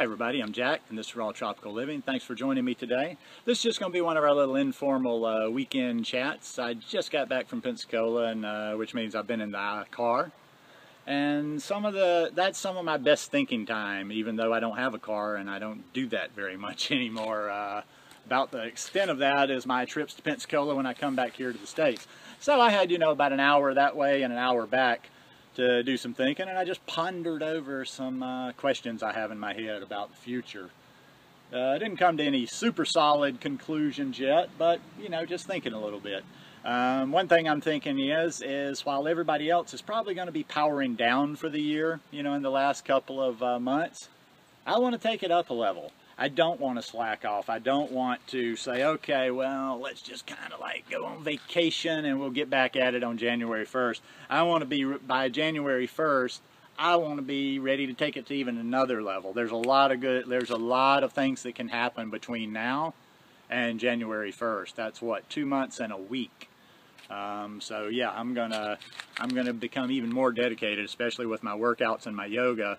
Hi everybody, I'm Jack and this is Raw Tropical Living. Thanks for joining me today. This is just going to be one of our little informal weekend chats. I just got back from Pensacola, and which means I've been in the car. And that's some of my best thinking time, even though I don't have a car and I don't do that very much anymore. About the extent of that is my trips to Pensacola when I come back here to the States. So I had, about an hour that way and an hour back to do some thinking, and I just pondered over some questions I have in my head about the future. I didn't come to any super solid conclusions yet, but just thinking a little bit. One thing I'm thinking is while everybody else is probably going to be powering down for the year, in the last couple of months, I want to take it up a level. I don't want to slack off. I don't want to say, okay, well, let's just kind of like go on vacation and we'll get back at it on January 1st. I want to be, by January 1st, I want to be ready to take it to even another level. There's a lot of things that can happen between now and January 1st. That's what, 2 months and a week. So yeah, I'm gonna become even more dedicated, especially with my workouts and my yoga.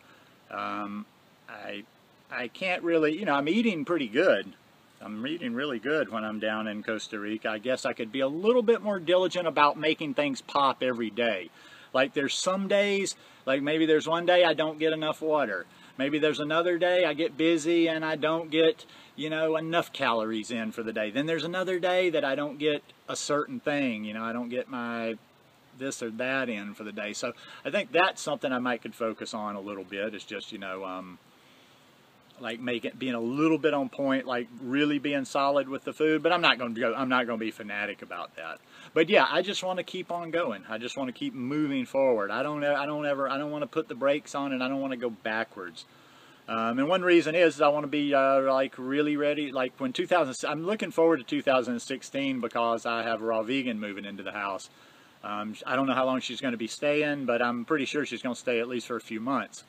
I can't really, I'm eating pretty good. I'm eating really good when I'm down in Costa Rica. I guess I could be a little bit more diligent about making things pop every day. Like there's some days, like maybe there's one day I don't get enough water. Maybe there's another day I get busy and I don't get, enough calories in for the day. Then there's another day that I don't get a certain thing, I don't get my this or that in for the day. So I think that's something I could focus on a little bit. It's just, like being a little bit on point, like really being solid with the food, but I'm not going to be fanatic about that. But yeah, I just want to keep on going. I just want to keep moving forward. I don't want to put the brakes on, and I don't want to go backwards. And one reason is I want to be like really ready. Like I'm looking forward to 2016 because I have Raw Vegan moving into the house. I don't know how long she's going to be staying, but I'm pretty sure she's going to stay at least for a few months.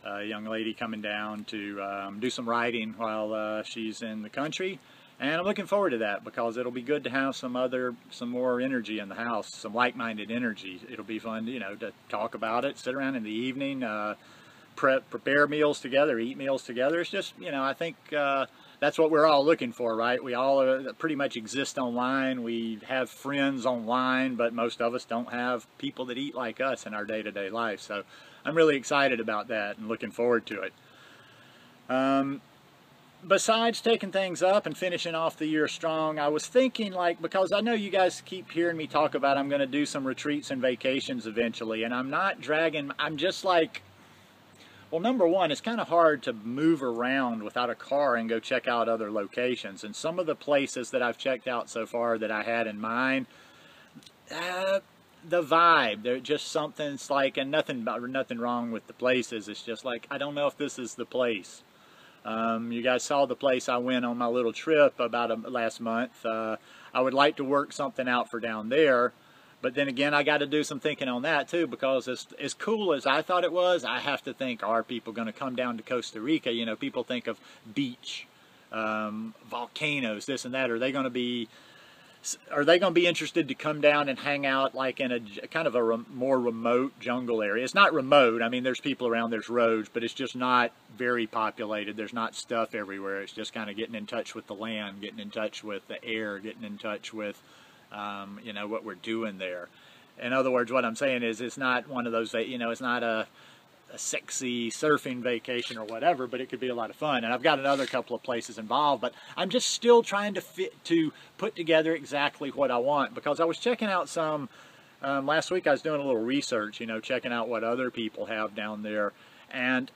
A young lady coming down to do some riding while she's in the country, and I'm looking forward to that because it'll be good to have some more energy in the house, some like-minded energy. It'll be fun, to talk about it, sit around in the evening, prepare meals together, eat meals together. It's just, I think that's what we're all looking for, right? We all pretty much exist online. We have friends online, but most of us don't have people that eat like us in our day-to-day life. So I'm really excited about that and looking forward to it. Besides taking things up and finishing off the year strong, I was thinking, because I know you guys keep hearing me talk about I'm going to do some retreats and vacations eventually, and I'm just like, well, number one, it's kind of hard to move around without a car and go check out other locations. And some of the places that I've checked out so far that I had in mind, the vibe, they're just something's like, and nothing wrong with the places. It's just like, I don't know if this is the place. You guys saw the place I went on my little trip about last month. I would like to work something out for down there. But then again, I got to do some thinking on that too, because as cool as I thought it was, I have to think, are people going to come down to Costa Rica? People think of beach, volcanoes, this and that. Are they going to be interested to come down and hang out like in a kind of a more remote jungle area? It's not remote. I mean, there's people around, there's roads, but it's just not very populated. There's not stuff everywhere. It's just kind of getting in touch with the land, getting in touch with the air, getting in touch with what we're doing there. In other words, what I'm saying is it's not one of those, it's not a sexy surfing vacation or whatever, but it could be a lot of fun. And I've got another couple of places involved, but I'm just still trying to put together exactly what I want, because I was checking out some, last week I was doing a little research, checking out what other people have down there. And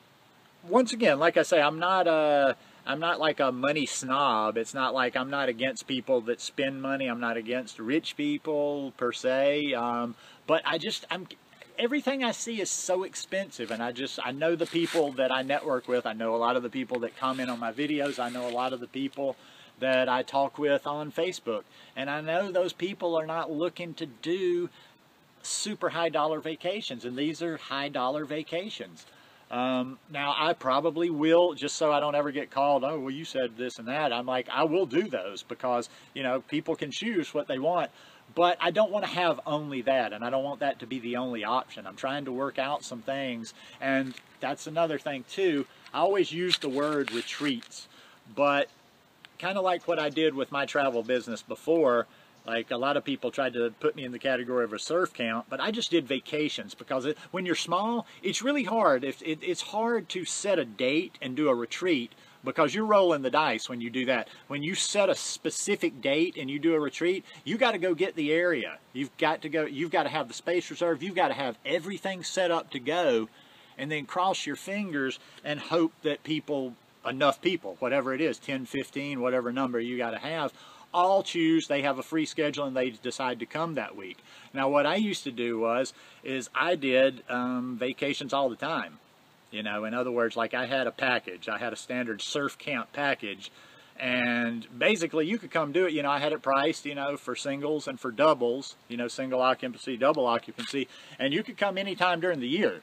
once again, like I say, I'm not like a money snob. It's not like I'm not against people that spend money. I'm not against rich people per se. But everything I see is so expensive, and I know the people that I network with. I know a lot of the people that comment on my videos. I know a lot of the people that I talk with on Facebook. And I know those people are not looking to do super high dollar vacations, and these are high dollar vacations. Now I probably will, just so I don't ever get called, oh, well, you said this and that. I'm like, I will do those because, people can choose what they want. But I don't want to have only that, and I don't want that to be the only option. I'm trying to work out some things, and that's another thing too. I always use the word retreats, but kind of like what I did with my travel business before, like a lot of people tried to put me in the category of a surf camp, but I just did vacations because when you're small, it's really hard. It's hard to set a date and do a retreat because you're rolling the dice when you do that. When you set a specific date and you do a retreat, you got to go get the area. You've got to have the space reserved. You've got to have everything set up to go, and then cross your fingers and hope that enough people, whatever it is, 10, 15, whatever number you got to have, all choose, they have a free schedule and they decide to come that week. Now what I used to do is I did vacations all the time. You know, in other words, like I had a package. I had a standard surf camp package, and basically you could come do it. You know, I had it priced, you know, for singles and for doubles, you know, single occupancy, double occupancy, and you could come anytime during the year.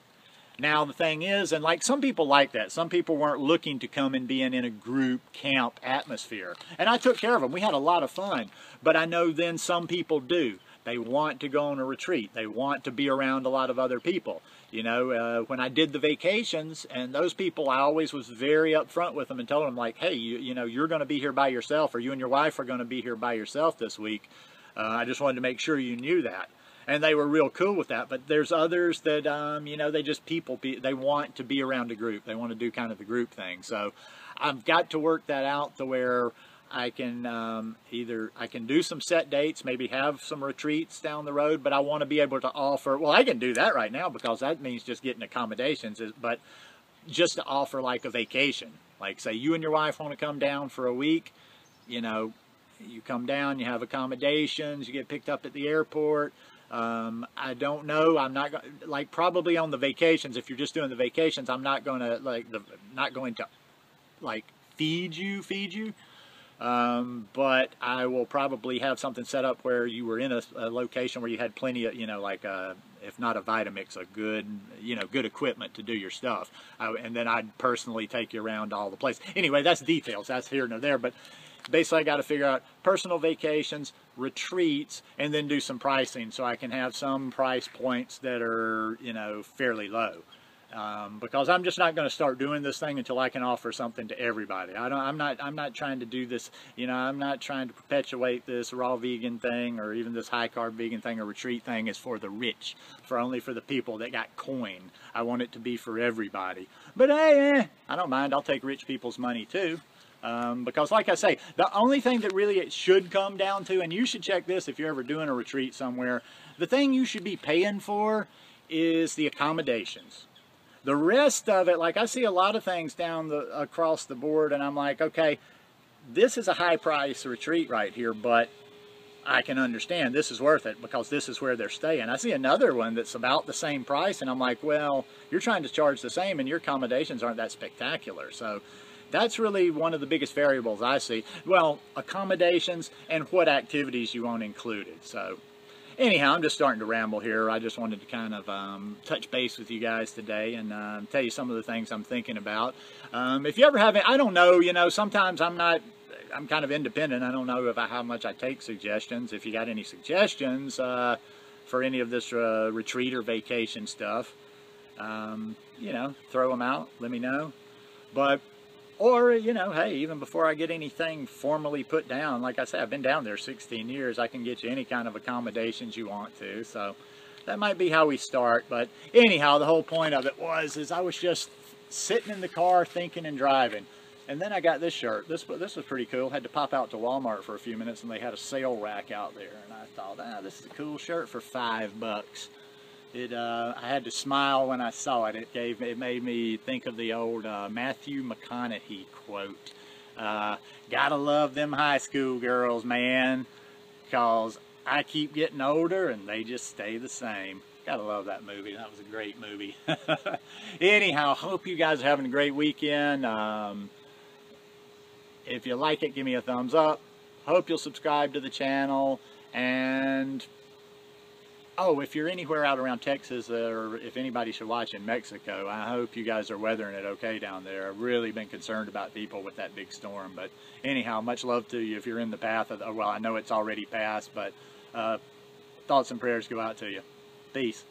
Now the thing is, and like some people like that, some people weren't looking to come and be in a group camp atmosphere, and I took care of them. We had a lot of fun, but I know then some people do. They want to go on a retreat. They want to be around a lot of other people. You know, when I did the vacations, and those people, I always was very upfront with them and told them, like, hey, you know, you're going to be here by yourself, or you and your wife are going to be here by yourself this week. I just wanted to make sure you knew that. And they were real cool with that. But there's others that, you know, they just they want to be around a group. They want to do kind of the group thing. So I've got to work that out to where I can I can do some set dates, maybe have some retreats down the road, but I want to be able to offer, well, I can do that right now because that means just getting accommodations, but just to offer like a vacation. Like say you and your wife want to come down for a week, you know, you come down, you have accommodations, you get picked up at the airport. I don't know, I'm not like probably on the vacations, if you're just doing the vacations, I'm not going to like feed you. But I will probably have something set up where you were in a location where you had plenty of, you know, like if not a Vitamix, a good, you know, good equipment to do your stuff. And then I'd personally take you around all the places. Anyway, that's details. That's here and there. But basically, I got to figure out personal vacations, retreats, and then do some pricing so I can have some price points that are, you know, fairly low. Because I'm just not going to start doing this thing until I can offer something to everybody. I'm not trying to do this, you know, I'm not trying to perpetuate this raw vegan thing or even this high carb vegan thing or retreat thing is for the rich, only for the people that got coin. I want it to be for everybody. But hey, I don't mind. I'll take rich people's money too. Because like I say, the only thing that really it should come down to, and you should check this if you're ever doing a retreat somewhere, the thing you should be paying for is the accommodations. The rest of it, like I see a lot of things across the board, and I'm like, okay, this is a high price retreat right here, but I can understand this is worth it because this is where they're staying. I see another one that's about the same price, and I'm like, well, you're trying to charge the same, and your accommodations aren't that spectacular. So that's really one of the biggest variables I see. Well, accommodations and what activities you want included. So anyhow, I'm just starting to ramble here. I just wanted to kind of touch base with you guys today and tell you some of the things I'm thinking about. If you ever have, I don't know, you know, sometimes I'm kind of independent. I don't know how much I take suggestions. If you got any suggestions for any of this retreat or vacation stuff, you know, throw them out, let me know. Or, you know, hey, even before I get anything formally put down, like I said, I've been down there 16 years. I can get you any kind of accommodations you want to. So that might be how we start. But anyhow, the whole point of it is I was just sitting in the car thinking and driving. And then I got this shirt. This was pretty cool. Had to pop out to Walmart for a few minutes, and they had a sale rack out there. And I thought, this is a cool shirt for $5. I had to smile when I saw it. It made me think of the old Matthew McConaughey quote. Gotta love them high school girls, man, because I keep getting older and they just stay the same. Gotta love that movie. That was a great movie. Anyhow, hope you guys are having a great weekend. If you like it, give me a thumbs up. Hope you'll subscribe to the channel. And oh, if you're anywhere out around Texas, or if anybody should watch in Mexico, I hope you guys are weathering it okay down there. I've really been concerned about people with that big storm. But anyhow, much love to you if you're in the path of, well, I know it's already passed, but Thoughts and prayers go out to you. Peace.